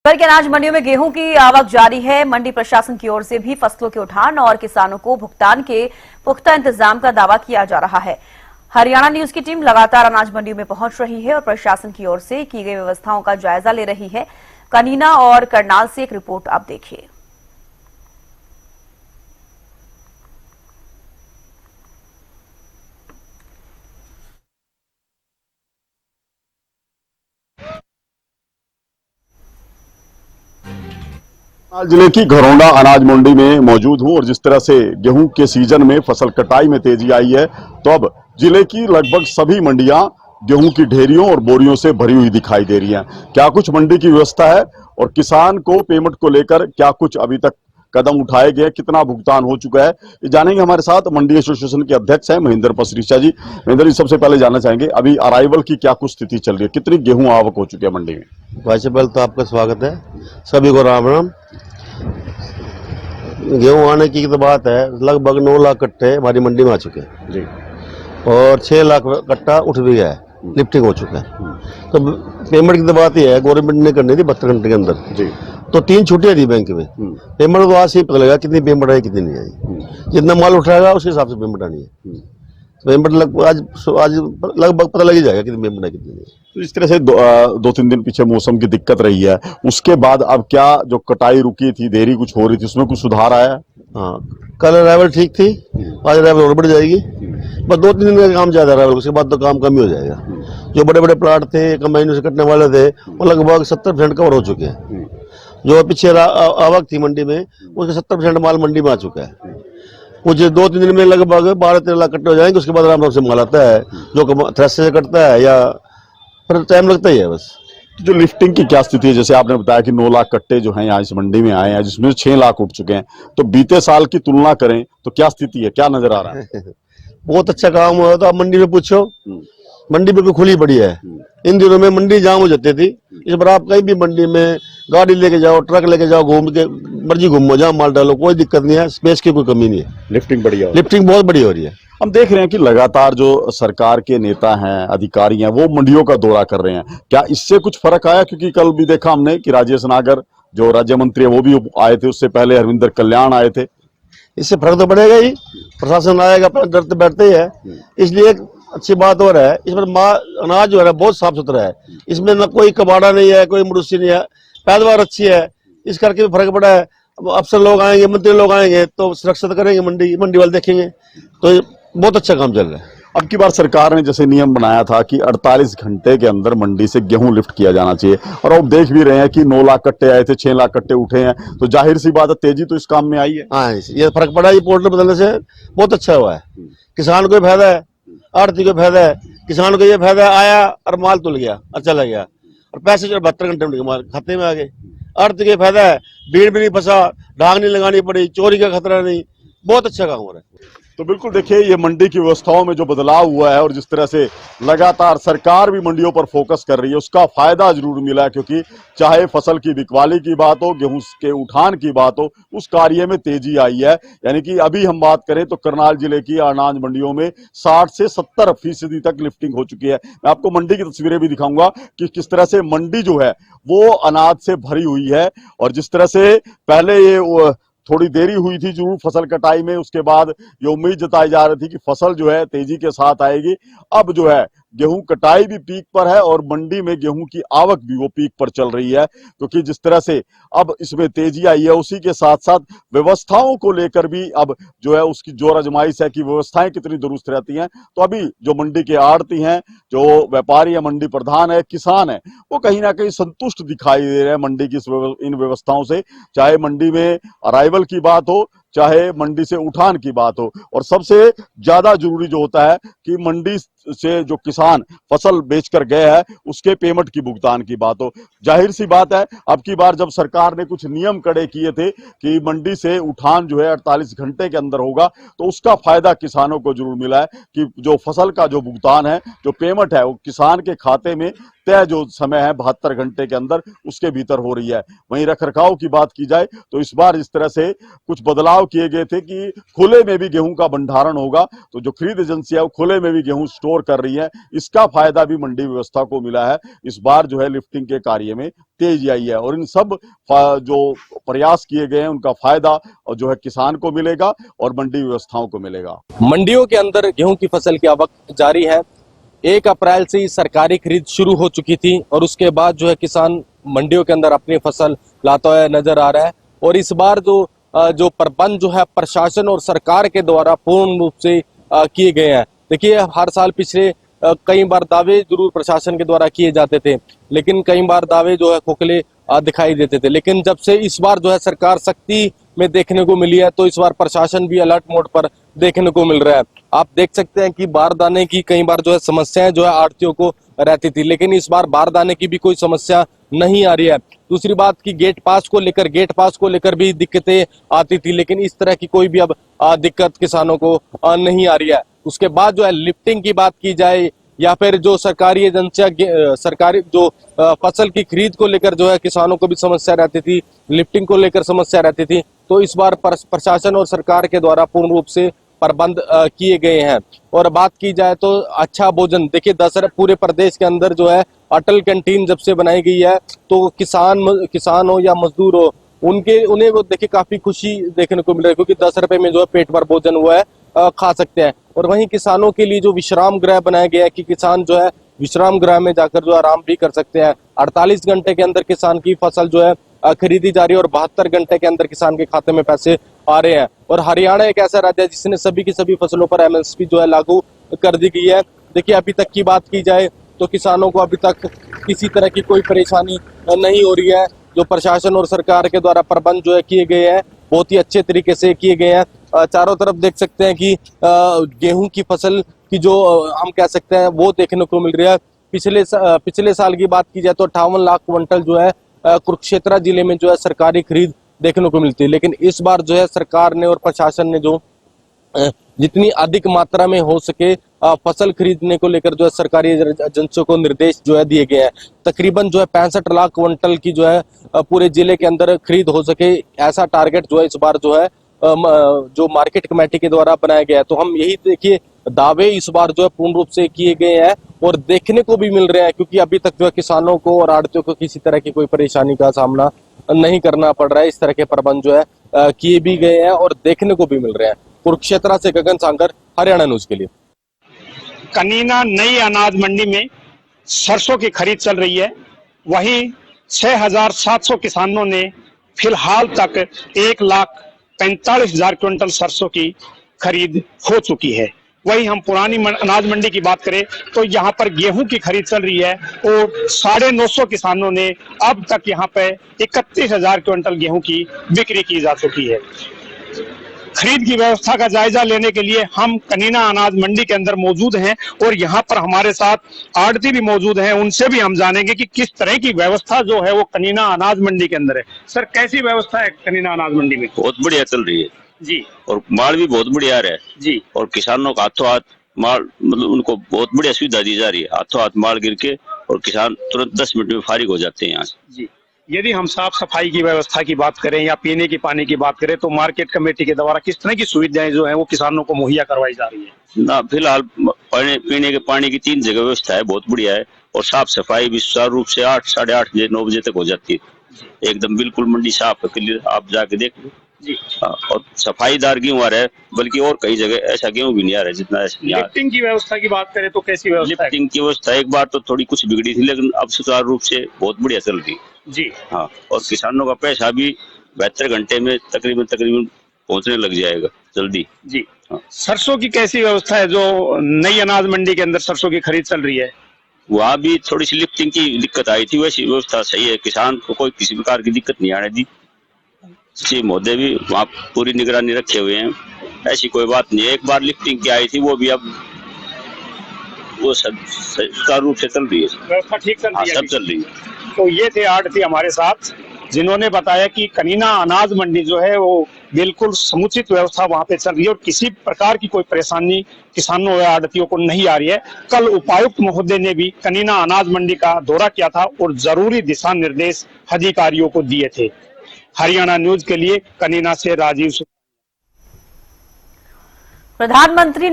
भर के अनाज मंडियों में गेहूं की आवक जारी है। मंडी प्रशासन की ओर से भी फसलों के उठान और किसानों को भुगतान के पुख्ता इंतजाम का दावा किया जा रहा है। हरियाणा न्यूज की टीम लगातार अनाज मंडियों में पहुंच रही है और प्रशासन की ओर से की गई व्यवस्थाओं का जायजा ले रही है। कनीना और करनाल से एक रिपोर्ट आप देखिए। जिले की घरौंडा अनाज मंडी में मौजूद हूं और जिस तरह से गेहूं के सीजन में फसल कटाई में तेजी आई है, तो अब जिले की लगभग सभी मंडियां गेहूं की ढेरियों और बोरियों से भरी हुई दिखाई दे रही हैं। क्या कुछ मंडी की व्यवस्था है और किसान को पेमेंट को लेकर क्या कुछ अभी तक कदम उठाए गए, कितना भुगतान हो चुका है, ये जानेंगे। हमारे साथ मंडी एसोसिएशन के अध्यक्ष हैं महेंद्र पसरीचा जी। महेंद्र जी, सबसे पहले जानना चाहेंगे अभी अराइवल की क्या कुछ स्थिति चल रही है, कितनी गेहूं आवक हो चुकी है मंडी में? भाई से पहले तो आपका स्वागत है, सभी को राम राम। गेहूं आने की तो बात है, लगभग 9 लाख कट्टे हमारी मंडी में आ चुके हैं जी, और 6 लाख कट्टा उठ भी गया है, लिफ्टिंग हो चुका है। तो पेमेंट की तो बात ही है, गवर्नमेंट ने करनी थी 72 घंटे के अंदर जी। तो 3 छुट्टियां दी बैंक में। पेमेंट तो आज से ही पता लगा कितनी पेमेंट आई कितनी नहीं आई। जितना माल उठाएगा उसके हिसाब से पेमेंट आनी है। पेमेंट आज लगभग पता लग ही जाएगा कितनी पेमेंट है कितनी नहीं। तो इस तरह से 2-3 दिन पीछे मौसम की दिक्कत रही है, उसके बाद अब क्या जो कटाई रुकी थी, देरी कुछ हो रही थी, उसमें कुछ सुधार आया है? हाँ, कल अराइवल ठीक थी, आज अराइवल और बढ़ जाएगी। बस 2-3 दिन का काम ज्यादा अराइवल, उसके बाद तो काम कम ही हो जाएगा। जो बड़े बड़े प्लाट थे, कंबाइन से कटने वाले थे, वो लगभग 70% कवर हो चुके हैं। जो पीछे आवक थी मंडी में, उसके 70% माल मंडी में आ चुका है। कुछ 2-3 दिन में लगभग 12-13 लाख कट्टे हो जाएंगे। उसके बाद आराम से माल आता है, जो थ्रेशर से कटता है या फिर टाइम लगता ही है बस। जो लिफ्टिंग की क्या स्थिति है? जैसे आपने बताया कि 9 लाख कट्टे जो हैं यहाँ इस मंडी में आए हैं, जिसमें 6 लाख उठ चुके हैं, तो बीते साल की तुलना करें तो क्या स्थिति है, क्या नजर आ रहा है? बहुत अच्छा काम हुआ। तो आप मंडी में पूछो, मंडी बिल्कुल खुली पड़ी है। इन दिनों में मंडी जाम हो जाती थी, इस बार आप कहीं भी मंडी में गाड़ी लेके जाओ, ट्रक लेके जाओ, घूम के मर्जी घूमो, जहाँ माल डालो, कोई दिक्कत नहीं है। स्पेस की कोई कमी नहीं है। लिफ्टिंग बढ़िया, लिफ्टिंग बहुत बड़ी हो रही है। हम देख रहे हैं कि लगातार जो सरकार के नेता हैं, अधिकारी हैं, वो मंडियों का दौरा कर रहे हैं। क्या इससे कुछ फर्क आया? क्योंकि कल भी देखा हमने कि राजेश नागर जो राज्य मंत्री है वो भी आए थे, उससे पहले हरविंदर कल्याण आए थे। इससे फर्क तो पड़ेगा ही, प्रशासन आएगा, अपना डरते बैठते ही है। इसलिए एक अच्छी बात और है, इसमें अनाज जो है बहुत साफ सुथरा है। इसमें न कोई कबाड़ा नहीं है, कोई मुड़ुसी नहीं है, पैदावार अच्छी है। इस करके भी फर्क पड़ा है। अब अफसर लोग आएंगे, मंत्री लोग आएंगे तो सुरक्षित करेंगे, मंडी वाले देखेंगे। तो बहुत अच्छा काम चल रहा है। अब की बार सरकार ने जैसे नियम बनाया था कि 48 घंटे के अंदर मंडी से गेहूं लिफ्ट किया जाना चाहिए, और अब देख भी रहे हैं कि 9 लाख कट्टे आए थे, 6 लाख कट्टे उठे हैं, तो जाहिर सी बात है तेजी तो इस काम में आई है। हाँ, ये फर्क पड़ा है। ये पोर्टल बदलने से बहुत अच्छा हुआ है। किसान को फायदा है, आड़ती को फायदा है। किसान को ये फायदा है, आया और माल तुल गया और चला गया, और पैसे जो 72 घंटे में माल खाते में आ गए। आड़ती को फायदा है, भीड़ भी नहीं फंसा, ढांग नहीं लगानी पड़ी, चोरी का खतरा नहीं। बहुत अच्छा काम हो रहा है। तो बिल्कुल देखिए, ये मंडी की व्यवस्थाओं में जो बदलाव हुआ है और जिस तरह से लगातार सरकार भी मंडियों पर फोकस कर रही है, उसका फायदा जरूर मिला है। क्योंकि चाहे फसल की बिकवाली की बात हो, गेहूं के उठान की बात हो, उस कार्य में तेजी आई है। यानी कि अभी हम बात करें तो करनाल जिले की अनाज मंडियों में 60 से 70% तक लिफ्टिंग हो चुकी है। मैं आपको मंडी की तस्वीरें भी दिखाऊंगा कि किस तरह से मंडी जो है वो अनाज से भरी हुई है। और जिस तरह से पहले ये थोड़ी देरी हुई थी जरूर फसल कटाई में, उसके बाद ये उम्मीद जताई जा रही थी कि फसल जो है तेजी के साथ आएगी। अब जो है गेहूं कटाई भी पीक पर है और मंडी में गेहूं की आवक भी वो पीक पर चल रही है। क्योंकि जिस तरह से अब इसमें तेजी आई है, उसी के साथ साथ व्यवस्थाओं को लेकर भी अब जो है उसकी जोर आजमाइश है कि व्यवस्थाएं कितनी दुरुस्त रहती हैं। तो अभी जो मंडी के आड़ती हैं, जो व्यापारी है, मंडी प्रधान है, किसान है, वो कहीं ना कहीं संतुष्ट दिखाई दे रहे हैं मंडी की इन व्यवस्थाओं से। चाहे मंडी में अराइवल की बात हो, चाहे मंडी से उठान की बात हो, और सबसे ज्यादा जरूरी जो होता है कि मंडी से जो किसान फसल बेचकर गया है उसके पेमेंट की भुगतान की बात हो। जाहिर सी बात है, अब की बार जब सरकार ने कुछ नियम कड़े किए थे कि मंडी से उठान जो है 48 घंटे के अंदर होगा, तो उसका फायदा किसानों को जरूर मिला है कि जो फसल का जो भुगतान है, जो पेमेंट है, वो किसान के खाते में तय जो समय है 72 घंटे के अंदर उसके भीतर हो रही है। वहीं रखरखाव की बात की जाए तो इस बार इस तरह से कुछ बदलाव किए गए थे कि खुले में भी गेहूं का भंडारण होगा। तो जो खरीद एजेंसी है वो खुले में भी गेहूं स्टोर स्टोर कर रही है। इसका फायदा भी मंडी व्यवस्था को मिला है। इस बार जो है लिफ्टिंग के कार्य में तेजी आई है और इन सब जो प्रयास किए गए हैं उनका फायदा जो है किसान को मिलेगा और मंडी व्यवस्थाओं को मिलेगा। मंडियों के अंदर गेहूं की फसल की आवक जारी है। 1 अप्रैल से ही सरकारी खरीद शुरू हो चुकी थी और उसके बाद जो है किसान मंडियों के अंदर अपनी फसल लाता हुआ नजर आ रहा है। और इस बार जो प्रबंध जो है प्रशासन और सरकार के द्वारा पूर्ण रूप से किए गए हैं। देखिए, हर साल पिछले कई बार दावे जरूर प्रशासन के द्वारा किए जाते थे, लेकिन कई बार दावे जो है खोखले दिखाई देते थे। लेकिन जब से इस बार जो है सरकार सख्ती में देखने को मिली है, तो इस बार प्रशासन भी अलर्ट मोड पर देखने को मिल रहा है। आप देख सकते हैं कि बारदाने की कई बार जो है समस्याएं जो है आढ़तियों को रहती थी, लेकिन इस बार बारदाने की भी कोई समस्या नहीं आ रही है। दूसरी बात की गेट पास को लेकर भी दिक्कतें आती थी, लेकिन इस तरह की कोई भी अब दिक्कत किसानों को नहीं आ रही है। उसके बाद जो है लिफ्टिंग की बात की जाए या फिर जो सरकारी एजेंसियां सरकारी जो फसल की खरीद को लेकर जो है किसानों को भी समस्या रहती थी, लिफ्टिंग को लेकर समस्या रहती थी, तो इस बार प्रशासन और सरकार के द्वारा पूर्ण रूप से प्रबंध किए गए हैं। और बात की जाए तो अच्छा भोजन, देखिए पूरे प्रदेश के अंदर जो है अटल कैंटीन जब से बनाई गई है, तो किसान हो या मजदूर हो उन्हें वो देखिए काफी खुशी देखने को मिल रही है, क्योंकि 10 रुपए में जो है पेट भर भोजन हुआ है खा सकते हैं। और वहीं किसानों के लिए जो विश्राम गृह बनाया गया है कि किसान जो है विश्राम गृह में जाकर जो आराम भी कर सकते हैं। 48 घंटे के अंदर किसान की फसल जो है खरीदी जा रही है और 72 घंटे के अंदर किसान के खाते में पैसे आ रहे हैं। और हरियाणा एक ऐसा राज्य है जिसने सभी की सभी फसलों पर MSP जो है लागू कर दी गई है। देखिए, अभी तक की बात की जाए तो किसानों को अभी तक किसी तरह की कोई परेशानी नहीं हो रही है। जो प्रशासन और सरकार के द्वारा प्रबंध जो है किए गए हैं, बहुत ही अच्छे तरीके से किए गए हैं। चारों तरफ देख सकते हैं कि गेहूं की फसल की जो हम कह सकते हैं वो देखने को मिल रही है। पिछले साल की बात की जाए तो 58 लाख क्विंटल जो है कुरुक्षेत्र जिले में जो है सरकारी खरीद देखने को मिलती है। लेकिन इस बार जो है सरकार ने और प्रशासन ने जो जितनी अधिक मात्रा में हो सके फसल खरीदने को लेकर जो है सरकारी एजेंसियों को निर्देश जो है दिए गए हैं। तकरीबन जो है 65 लाख क्विंटल की जो है पूरे जिले के अंदर खरीद हो सके, ऐसा टारगेट जो है इस बार जो है जो मार्केट कमेटी के द्वारा बनाया गया है। तो हम यही देखिए दावे इस बार जो है पूर्ण रूप से किए गए हैं और देखने को भी मिल रहे हैं, क्योंकि अभी तक जो है किसानों को और आढ़तियों को किसी तरह की कोई परेशानी का सामना नहीं करना पड़ रहा है। इस तरह के प्रबंध जो है किए भी गए हैं और देखने को भी मिल रहे हैं। कुरुक्षेत्र से गगन सांगर, हरियाणा न्यूज के लिए। कनीना नई अनाज मंडी में सरसों की खरीद चल रही है। वहीं 6,700 किसानों ने फिलहाल तक 1,45,000 क्विंटल सरसों की खरीद हो चुकी है। वहीं हम पुरानी अनाज मंडी की बात करें तो यहाँ पर गेहूं की खरीद चल रही है और 950 किसानों ने अब तक यहाँ पे 31,000 क्विंटल गेहूं की बिक्री की जा चुकी है। खरीद की व्यवस्था का जायजा लेने के लिए हम कनीना अनाज मंडी के अंदर मौजूद हैं और यहाँ पर हमारे साथ आढ़ती भी मौजूद हैं। उनसे भी हम जानेंगे कि किस तरह की व्यवस्था जो है वो कनीना अनाज मंडी के अंदर है। सर, कैसी व्यवस्था है कनीना अनाज मंडी में? बहुत बढ़िया चल रही है जी, और माल भी बहुत बढ़िया आ रहा है जी, और किसानों का हाथों हाथ माल, मतलब उनको बहुत बढ़िया सुविधा दी जा रही है। हाथों हाथ माल गिर के और किसान तुरंत 10 मिनट में फारिग हो जाते हैं यहाँ से। जी। यदि हम साफ सफाई की व्यवस्था की बात करें या पीने की पानी की बात करें तो मार्केट कमेटी के द्वारा किस तरह की सुविधाएं जो है वो किसानों को मुहैया करवाई जा रही है? ना, फिलहाल पीने के पानी की 3 जगह व्यवस्था है, बहुत बढ़िया है। और साफ सफाई भी सुचारू रूप से 8, साढ़े 8 बजे 9 बजे तक हो जाती है। एकदम बिल्कुल मंडी साफ है, क्लियर, आप जाके देख लो जी। और सफाईदार गेहूं आ रहा है, बल्कि और कई जगह ऐसा गेहूं भी नहीं आ रहा है जितना। लिफ्टिंग की व्यवस्था की बात करें तो कैसी व्यवस्था है? लिफ्टिंग की व्यवस्था एक बार तो थोड़ी कुछ बिगड़ी थी, लेकिन अब सुचारू रूप से बहुत बढ़िया चल रही है जी। हाँ, और किसानों का पैसा भी 72 घंटे में तकरीबन पहुंचने लग जाएगा जल्दी जी। हाँ। सरसों की कैसी व्यवस्था है जो नई अनाज मंडी के अंदर सरसों की खरीद चल रही है? वहाँ भी थोड़ी सी लिफ्टिंग की दिक्कत आई थी, वैसी व्यवस्था सही है। किसान को कोई किसी प्रकार की दिक्कत नहीं आने दी। श्री मोदी भी वहाँ पूरी निगरानी रखे हुए हैं, ऐसी कोई बात नहीं है। एक बार लिफ्टिंग की आई थी, वो भी अब वो सुचारू रूप से चल रही है, व्यवस्था ठीक चल रही है, सब चल रही है। तो ये थे आढ़ती हमारे साथ जिन्होंने बताया कि कनीना अनाज मंडी जो है वो बिल्कुल समुचित व्यवस्था वहाँ पे चल रही है और किसी प्रकार की कोई परेशानी किसानों या आढ़तियों को नहीं आ रही है। कल उपायुक्त महोदय ने भी कनीना अनाज मंडी का दौरा किया था और जरूरी दिशा निर्देश अधिकारियों को दिए थे। हरियाणा न्यूज के लिए कनीना से राजीव। प्रधानमंत्री